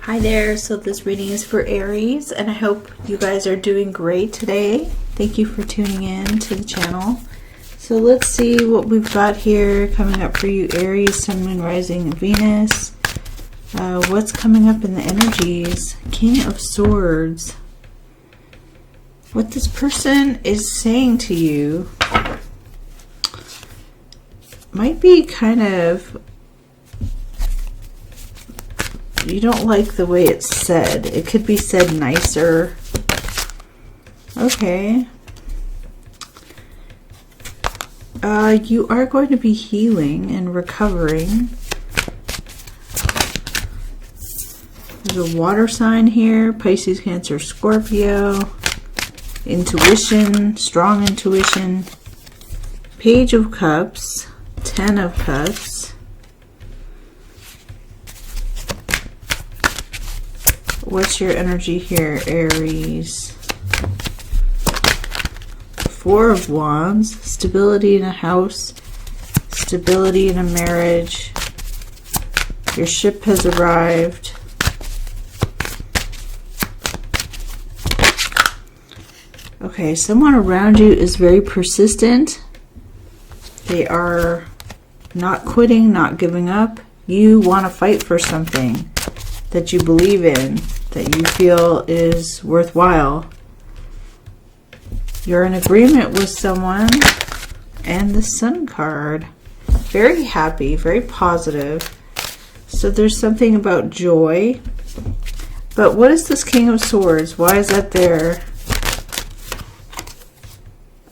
Hi there, so this reading is for Aries, and I hope you guys are doing great today. Thank you for tuning in to the channel. So let's see what we've got here coming up for you, Aries, Sun, Moon, Rising, Venus. What's coming up in the energies? King of Swords. What this person is saying to you might be kind of... You don't like the way it's said. It could be said nicer. Okay. You are going to be healing and recovering. There's a water sign here. Pisces, Cancer, Scorpio. Intuition. Strong intuition. Page of Cups. 10 of Cups. What's your energy here, Aries? 4 of Wands. Stability in a house. Stability in a marriage. Your ship has arrived. Okay, someone around you is very persistent. They are not quitting, not giving up. You want to fight for something that you believe in, that you feel is worthwhile. You're in agreement with someone. And the Sun card. Very happy, very positive. So there's something about joy. But what is this King of Swords? Why is that there?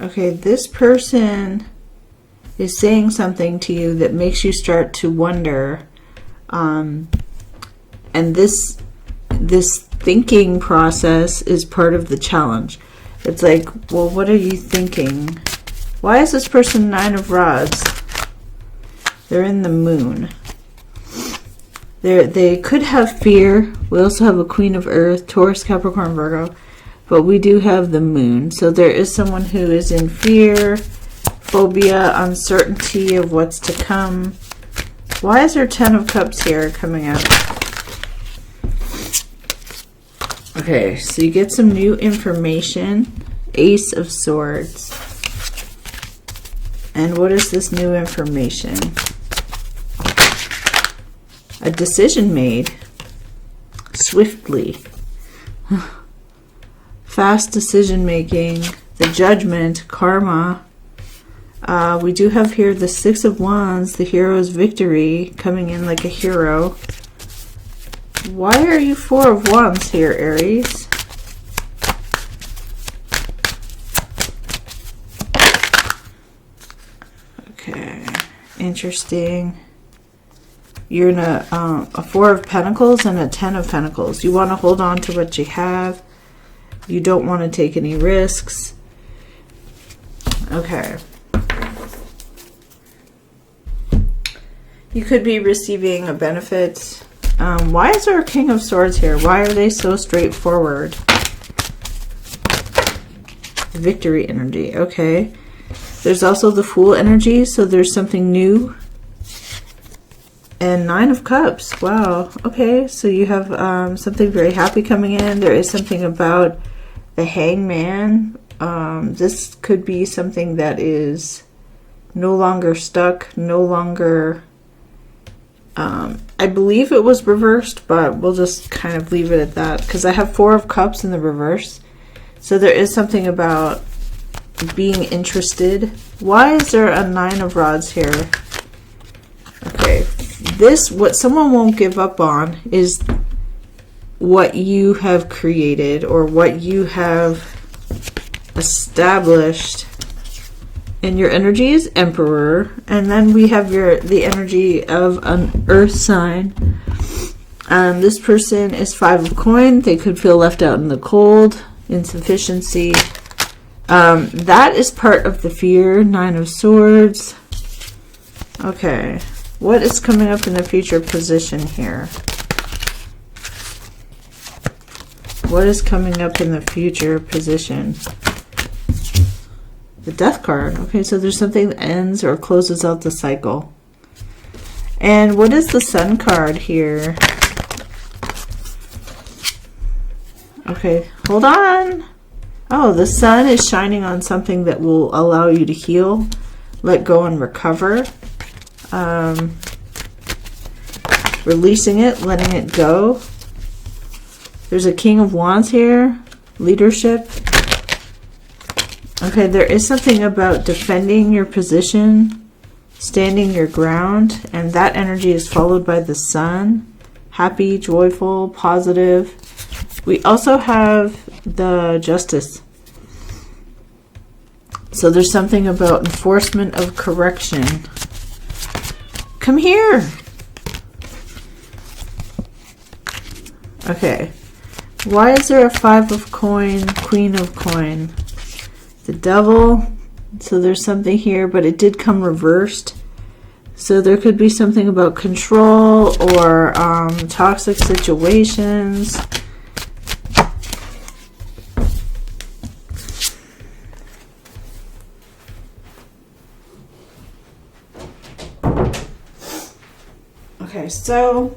Okay, this person is saying something to you that makes you start to wonder. And this thinking process is part of the challenge. It's like, well, what are you thinking? Why is this person 9 of Rods? They're in the Moon. They could have fear. We also have a Queen of Earth, Taurus, Capricorn, Virgo. But we do have the Moon. So there is someone who is in fear, phobia, uncertainty of what's to come. Why is there 10 of Cups here coming up? Okay, so you get some new information. Ace of Swords. And what is this new information? A decision made. Swiftly. Fast decision making. The Judgment. Karma. We do have here the 6 of Wands. The hero's victory. Coming in like a hero. Why are you 4 of Wands here, Aries? Okay, interesting. You're in a 4 of Pentacles and a 10 of Pentacles. You want to hold on to what you have. You don't want to take any risks. Okay. You could be receiving a benefit. Why is there a King of Swords here? Why are they so straightforward? Victory energy. Okay. There's also the Fool energy, so there's something new. And 9 of Cups. Wow. Okay, so you have something very happy coming in. There is something about the Hangman. This could be something that is no longer stuck, no longer... I believe it was reversed, but we'll just kind of leave it at that because I have 4 of Cups in the reverse. So there is something about being interested. Why is there a 9 of Rods here? Okay, what someone won't give up on is what you have created or what you have established. And your energy is Emperor. And then we have the energy of an earth sign. This person is 5 of Coins. They could feel left out in the cold. Insufficiency. That is part of the fear. 9 of Swords. Okay. What is coming up in the future position here? What is coming up in the future position? The Death card. Okay, so there's something that ends or closes out the cycle. And what is the Sun card here? Okay, hold on. Oh, the sun is shining on something that will allow you to heal, let go, and recover. Releasing it, letting it go. There's a King of Wands here. Leadership. Okay, there is something about defending your position, standing your ground, and that energy is followed by the sun. Happy, joyful, positive. We also have the Justice. So there's something about enforcement of correction. Come here. Okay. Why is there a 5 of coin, Queen of coin? The Devil. So there's something here, but it did come reversed. So there could be something about control or toxic situations. Okay, so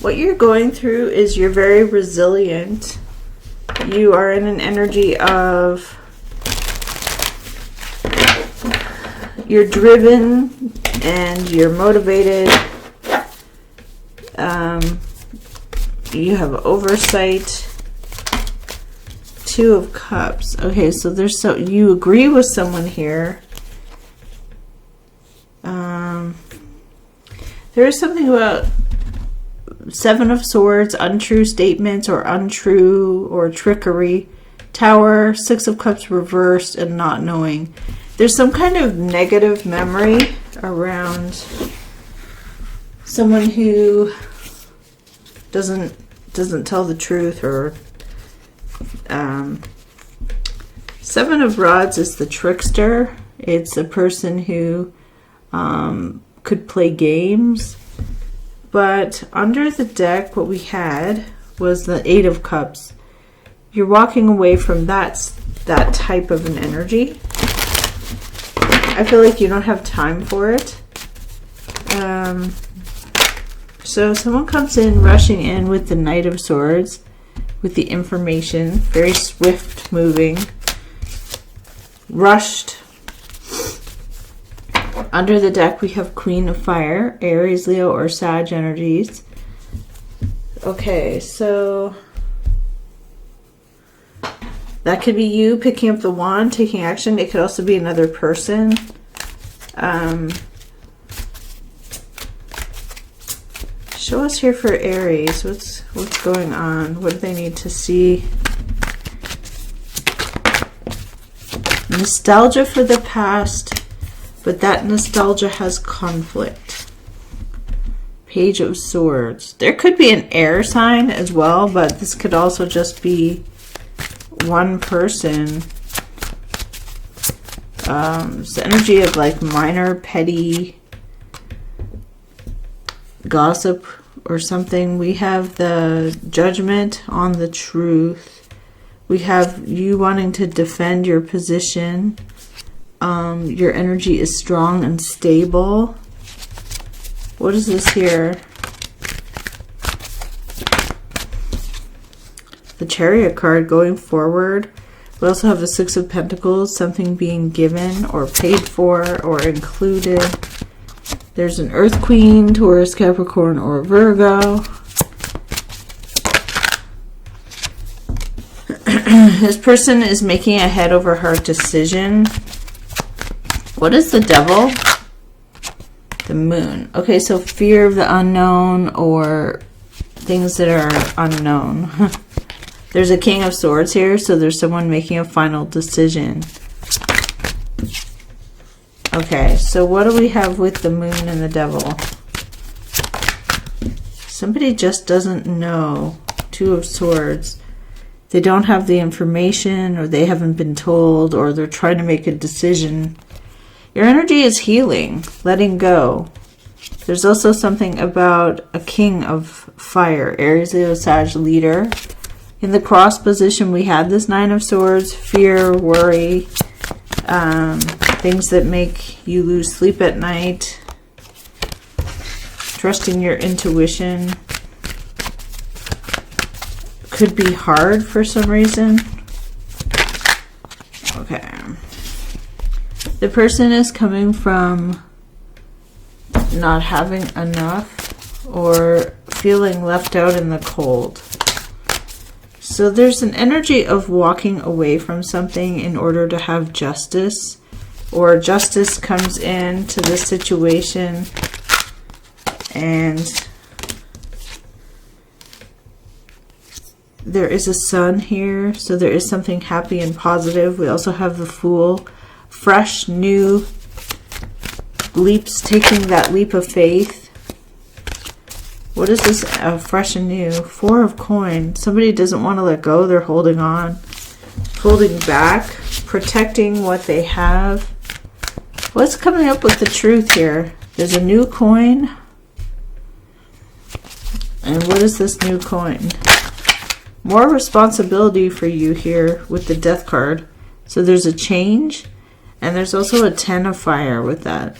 what you're going through is you're very resilient. You are in an energy of you're driven and you're motivated. You have oversight. 2 of Cups. Okay, so there's you agree with someone here. There is something about 7 of Swords, untrue statements or untrue or trickery. Tower, 6 of Cups reversed, and not knowing. There's some kind of negative memory around someone who doesn't tell the truth, or 7 of Rods is the trickster. It's a person who could play games. But under the deck, what we had was the 8 of Cups. You're walking away from that type of an energy. I feel like you don't have time for it. So someone comes in, rushing in with the Knight of Swords, with the information, very swift moving, rushed. Under the deck, we have Queen of Fire, Aries, Leo, or Sag energies. Okay, so that could be you picking up the wand, taking action. It could also be another person. Show us here for Aries. What's going on? What do they need to see? Nostalgia for the past. But that nostalgia has conflict. Page of Swords. There could be an air sign as well, but this could also just be one person. It's the energy of like minor, petty gossip or something. We have the Judgment on the Truth. We have you wanting to defend your position. Your energy is strong and stable. What is this here? The Chariot card going forward. We also have the 6 of Pentacles, something being given or paid for or included. There's an Earth Queen, Taurus, Capricorn, or Virgo. This person is making a head over heart decision. What is the Devil? The Moon. Okay, so fear of the unknown or things that are unknown. There's a King of Swords here, so there's someone making a final decision. Okay, so what do we have with the Moon and the Devil? Somebody just doesn't know. 2 of Swords. They don't have the information, or they haven't been told, or they're trying to make a decision. Your energy is healing, letting go. There's also something about a King of Fire, Aries, Leo, Sag, leader. In the cross position, we had this 9 of Swords, fear, worry, things that make you lose sleep at night, trusting your intuition. could be hard for some reason. Okay. The person is coming from not having enough or feeling left out in the cold. So there's an energy of walking away from something in order to have justice, or justice comes into the situation, and there is a sun here, so there is something happy and positive. We also have the Fool, fresh, new leaps, taking that leap of faith. What is this? Fresh and new. 4 of coins. Somebody doesn't want to let go. They're holding on, holding back, protecting what they have. What's coming up with the truth here? There's a new coin. And what is this new coin? More responsibility for you here with the Death card. So there's a change, and there's also a 10 of fire with that.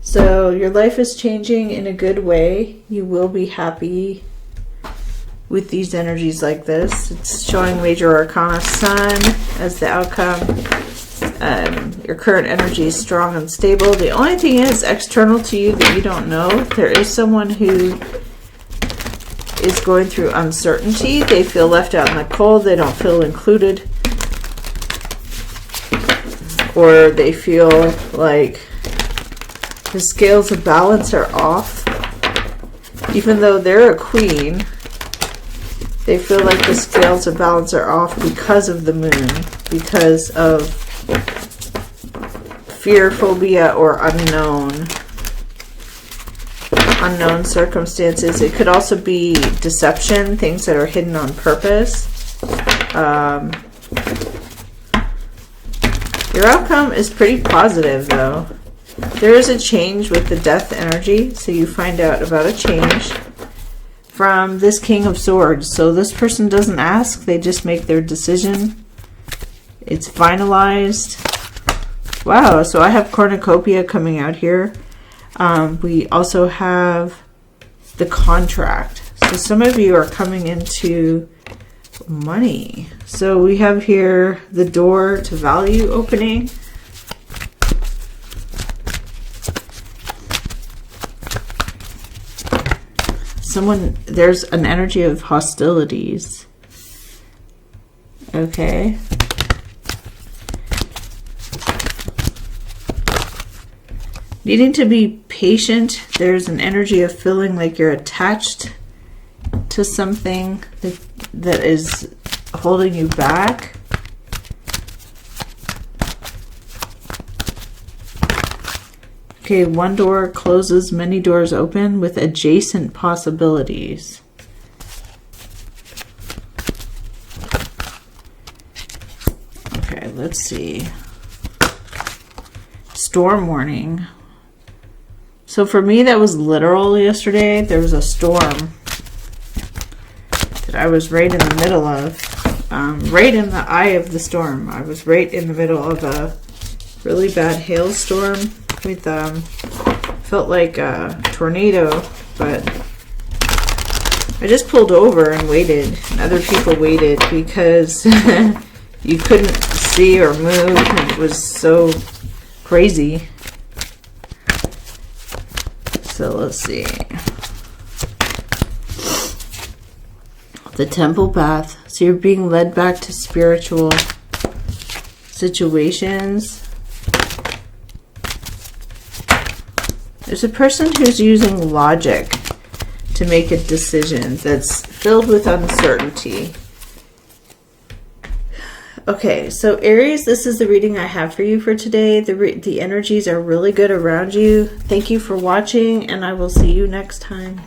So your life is changing in a good way. You will be happy with these energies like this. It's showing Major Arcana Sun as the outcome. Your current energy is strong and stable. The only thing is external to you that you don't know. There is someone who is going through uncertainty. They feel left out in the cold. They don't feel included. Or they feel like the scales of balance are off. Even though they're a queen, they feel like the scales of balance are off because of the moon, because of fear, phobia, or unknown circumstances. It could also be deception, things that are hidden on purpose. Your outcome is pretty positive, though. There is a change with the Death energy, so you find out about a change from this King of Swords. So this person doesn't ask, they just make their decision. It's finalized. Wow, so I have cornucopia coming out here. We also have the contract. So some of you are coming into money. So we have here the door to value opening. There's an energy of hostilities. Okay. Needing to be patient. There's an energy of feeling like you're attached to something that is holding you back. Okay, one door closes, many doors open with adjacent possibilities. Okay, let's see. Storm warning. So for me, that was literal yesterday. There was a storm that I was right in the middle of. Right in the eye of the storm. I was right in the middle of a really bad hailstorm. With felt like a tornado, but I just pulled over and waited, and other people waited because you couldn't see or move, and it was so crazy. So let's see. The temple path. So you're being led back to spiritual situations. There's a person who's using logic to make a decision that's filled with uncertainty. Okay, so Aries, this is the reading I have for you for today. The energies are really good around you. Thank you for watching, and I will see you next time.